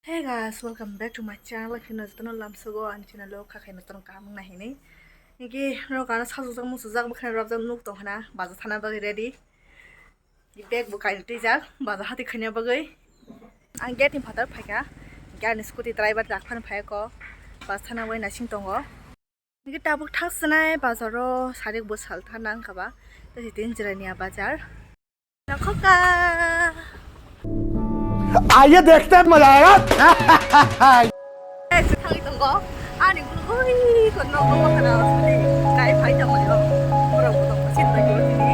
Hey guys, welcome back to my channel. If you know lamsogo and channel kakai naton kamung na hini. Niki no kana sajak musajak bkhana rabjak nuk tong hana baza thana bagi ready. Bag bukai tijak baza hati khanya bagai. Ang get in phatar phaika. Gan scooty driver dakphan phaiko. Baza thana wai nasing tongo. Niki tabuk thaksanai bazaro sarik bosal thanang kaba. Tasi tin Jirania Bazaar. Nakhoka. आइए देखते हैं मजा आएगा thang itong ko ani uy kon no ko kana sali kai phai tang mo mura ko tong sin ta yo ni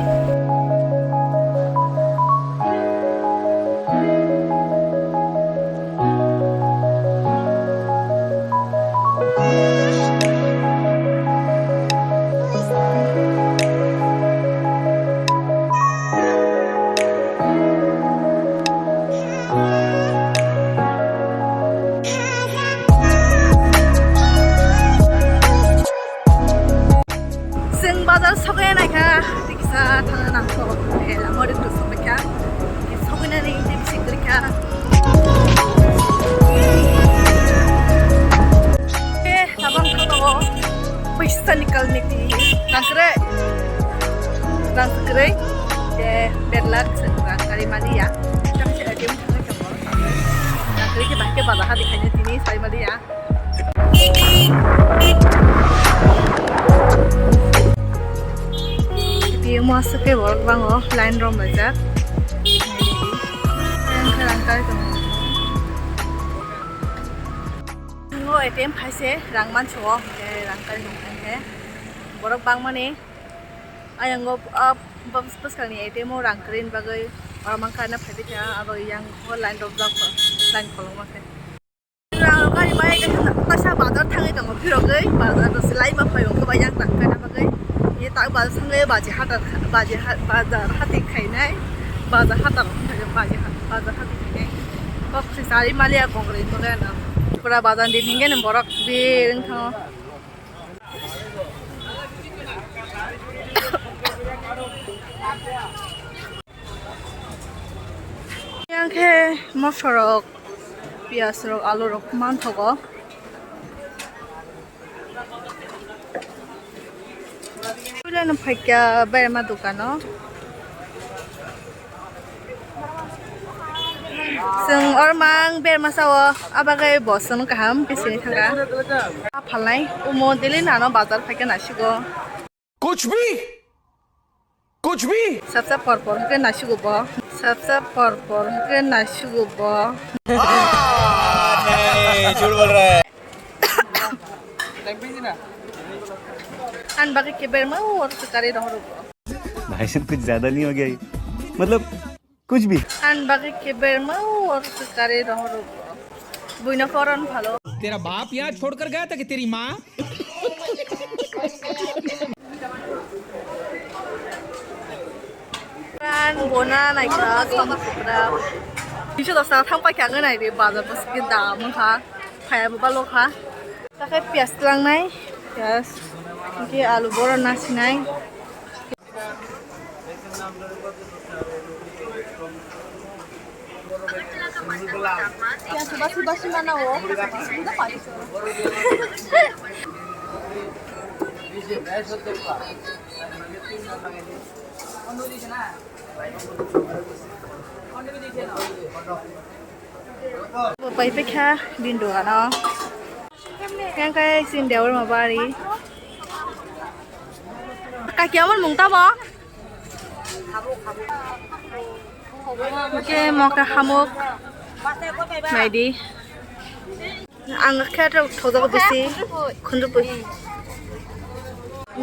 bazar sokaya na ka tikisa thana nang ko la mori to sokya sokina ni je bisik ka tabang to paisa nikalne ki nakre je berlak sengra kari malia tapi dia thanga jabo nakre ke bakke bazar ha dikhane tini sai malia masuk ke work bango line room aja yang kerangkai tunggu ATM paise rangman suwo rangkai rangkai borok bang mane ayang go bams pas kali ATM mo rangkrin bagai orang mangkana paite ya abo yang line room jak line kolong make rangkai mai ke tasa bazar thangai dong phirogai bazar to silai ma phayo ko bayang rangkai na bagai ये ताक बाजार संगे बाजार हाथी खाइनाय बाजार हाथार बाजार हाथी खाइनाय बक्सि सारि मालिया कंग्रेस बगे ना पुरा बाजार दिन हिंगे न बरक बेरं थां यांखे मसरक पियाज रक आलू रक मान थगो Ulan pakai berma dukano. Seng orang berma sawo, abagai bosan kaham kesini thangga. Apalai, umodeli nano bazar pakai nasi go. कुछ भी Sabsa porpor ke nasi go bo. Sabsa porpor ke nasi go bo. नहीं झूठ बोल रहा है An bagai ke berma और sekali rohro bo. भाई साहब कुछ ज्यादा नहीं हो गया ये मतलब कुछ भी An bagai ke berma और sekali rohro bo. Buina koran phalo. तेरा बाप यहाँ छोड़कर गया था कि तेरी माँ Kan bona naikra sama kupra. Inshot dosa thang pa kya ngai de bazar pas ke dam kha. Phaya bu balok kha. Ta khai pias lang nai. Pias. Ki alu bora nasi nai. Yang subasi mana wo? Sudah pagi Bapak pikir bindu ano, yang kayak sin dewa mabari. Kaki aman mungta ba? Oke, mau ke hamuk, Maidi. Angkat kerja thoda besi, kundu besi.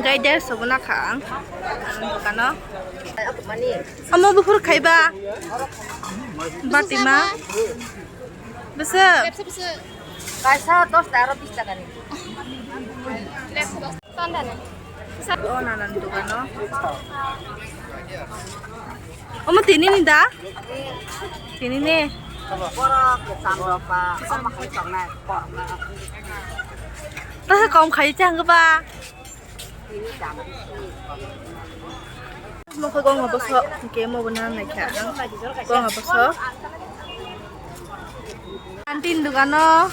Guide sabuna kang, ano? Amo bukur kaiba, batima. Besar. Kaisa 10 taruh 20 taka nih. Oh, nanan tu kan, no? Om tini ni dah? Tini ni. Borok sama apa? Sama kali songna, porna. Tapi kaum kaya cang ke ba? Ini jam. Mau ke gong apa so? Game mau benar nak ya? Gong apa so? Kantin dukano.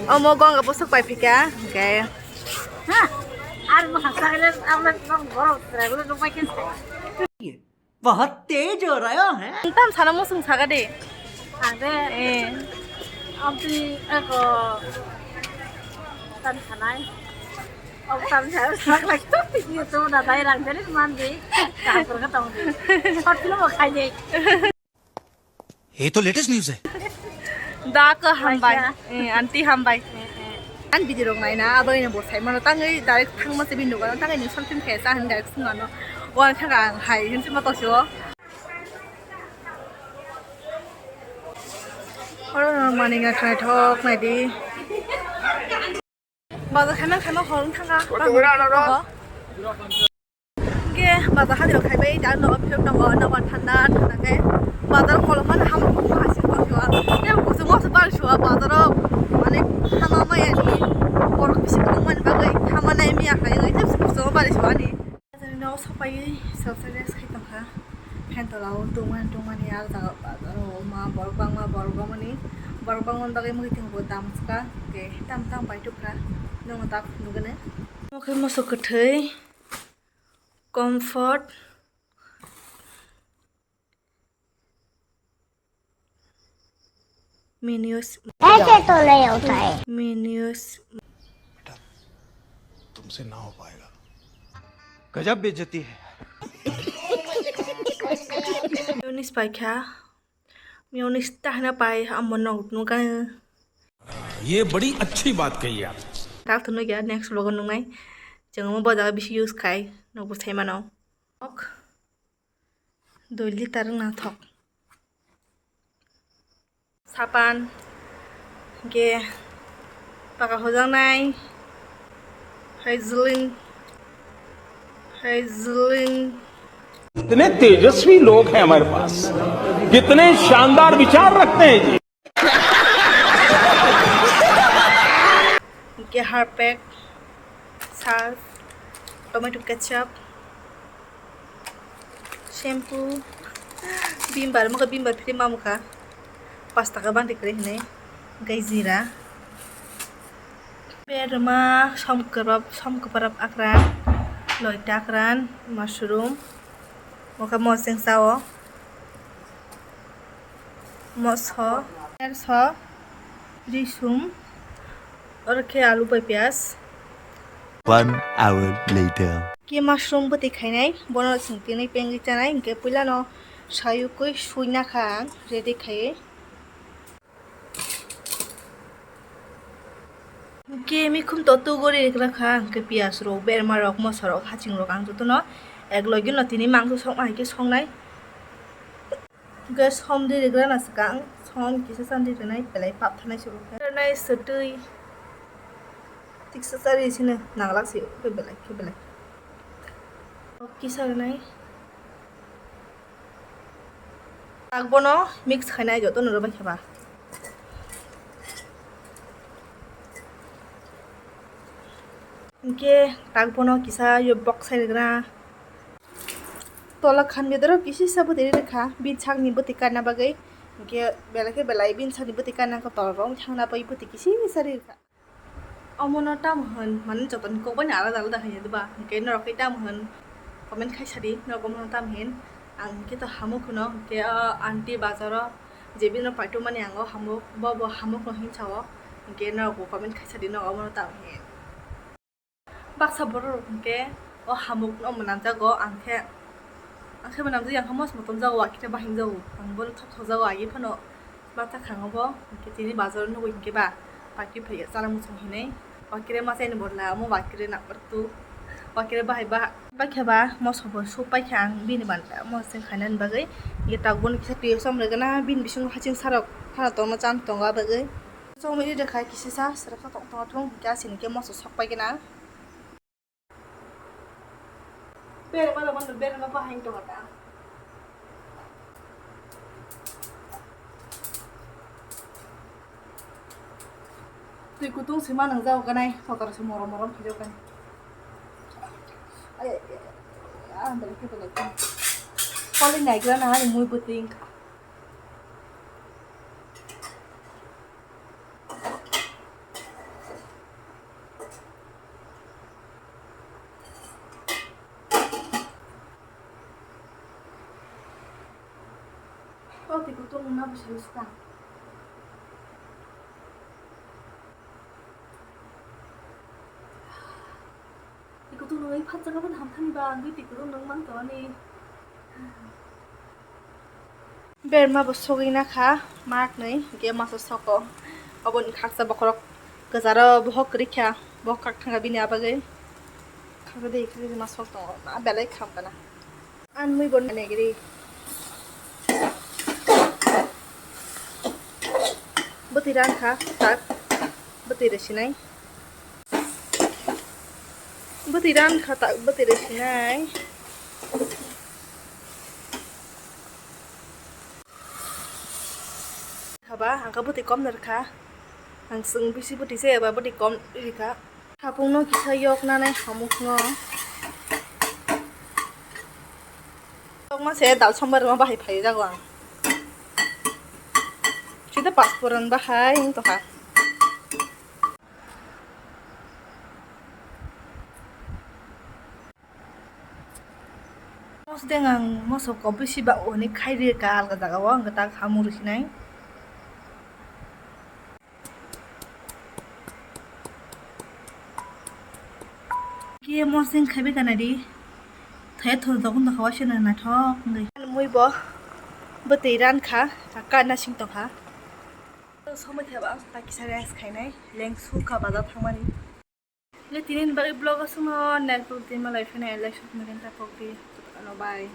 Omo gong gak busuk pai pika. Oke. Hah? Ar masalah amna nong borok travel no makin. बहुत तेज हो रहा है Entam sana musung saga deh. Ade amti eko tan kanai. Ông tâm sẽ rất là tốt thì như tôi là đây rằng thế man đi cả tôi cái tông đi thật lắm mà khai gì ये तो latest news है Da ke hambai. Anti hambai. An video rong nai na ado ina bo sai mana tangai direct thang ma se bin dukan tangai ni something khe sa han direct sunga no. Wan tha ga hai hin sima to sio. Oro mani nga try thok nai di. Bazar khana horong thanga. Ge bazar ha dilo khai bai dan no phyo no no wan thanda thanda ke. Bazar kolom man ham ko ha sin ko sio. Ne ko su mo su bal sio bazar mane hama ma ya ni. Borok bisi ko man bagai hama nai mi ya khai ngai te su so bal sio ni. No sapai self-service khai tangha. Phen to lao tungan ya da bazar ma borok bang mani. Borok bang man bagai mo hiting bo dam ska. Ke tam pai tukra. Nong tak nugane. Oke masuk ke thei. Comfort. Menus. ऐसे तो नहीं होता है Menus. तुमसे ना हो पाएगा गजब बेइज्जती है Menus pai kha. Menus tahna pai amon nong nukan. ये बड़ी अच्छी बात कही आप Tak tu ya next vlog nung nai. Jangan mau bawa bisi use kai. Nong bu sai manau. Ok. 2 liter na thok. Sapan. Ge. Pakai hojang nai. Hazelin. कितने तेजस्वी लोग हैं हमारे पास कितने शानदार विचार रखते हैं जी Ge harpek. Salt. Tomato ketchup. Shampoo. Bimbar maka bimbar pili mamuka. Pasta ka bang dikri hine. Gai zira. Berma som keparap akran. Loita akran. Mushroom. Maka moseng sao. Mosho. Erso. Risum. और के आलू पे प्याज 1 hour later के mushroom बते खाइनाय बनो सिंगतिनै पेंगि जानाय के पहिला न सायुकै सुइना खा रेडी खाए के मिखुम ततु गरि रखा के प्याज रो बेरमा रक मसरो हाचिं रक आं जतो न एक लगिन न तिनि मांगो संनाय के संनाय के सम दे रेग्रा न सकां सम किसे सान्दि देनाय बेलाय पाप थानाय सुरु नाय सतै tiksa sari sini nanglak sih ke belai kisah nai agbono mix khainai joto noro ba khaba ke agbono kisah yo box sai gra tola khan bedoro kisi sabu deri rekha bin changni butika na bagai ke belai bin changni butika na ko torong thangna pai buti kisi sari rekha Omono tam hen man joton ko banya alada hanya duba ke no kai tam hen comment khai sari no gomono tam hen ang ke to hamu kuno ke anti bazaro jebino paitu mane ango hamu bo hamu no hin chawo ke no ko comment khai sari no gomono tam hen baksa boro ke o hamu no manam jago angke manam jang hamos motom jago akita bahin jago ang bol thok jago agi phano bakta khangobo ke tini bazaro no ke ba paki phaya sala musung hinai wakire masai ni borla mo wakire nak pertu wakire bahai ba mo sobo so pai khang bin ban mo sing khanan bagai ye tagbon kisa tiyo som regana bin bisung haching sarok khana to ma chan tonga bagai so mi de khai kisi sa sara ka tong thong kya sin ke mo so sok pai kena ber ma bahai to ta Tui kutung sima nang jauh kanai, fakar semua orang hijau kan. Ay, balik kita lagi. Kalau naik lah nah, mui puting. Oh, tigo tuh nggak bisa lupa. Tigo tuh nggak ipat jangan pun hampan bang, gue tigo tuh nggak mantau nih. Berma bosogin naka, mak nih, dia masuk soko. Abon kaksa bakorok kezara bohok kerikya, bohok kak tangga bini apa gay? Kaksa deh, kaksa masuk tuh, nah belai kam kana. An muy bon negeri. Betiran kah, tak, betir sinai. Betiran kah tak betir sinai. Haba, angka beti kom nerka. Langsung bisi beti saya apa beti kom irika. Hapung no kita yok nane hamuk no. Yok mas saya dal sombar ma bahai pai jagwang. Kita pasporan bahai itu ha. Mos dengan mosok kopi sih bak oni kai dia kal kata kawang kata kamu rusinai. Kia mosing kai be kana di. Thai thol dokun to kawasin na thok ngai. Mui bo betiran kha takkan na sing to ha. Somai thaba taki sare as khainai leng sukha bazar thangmani. Le tinin bagi blog asuno net protein malai fena elai shot megen ta pokri. Bye.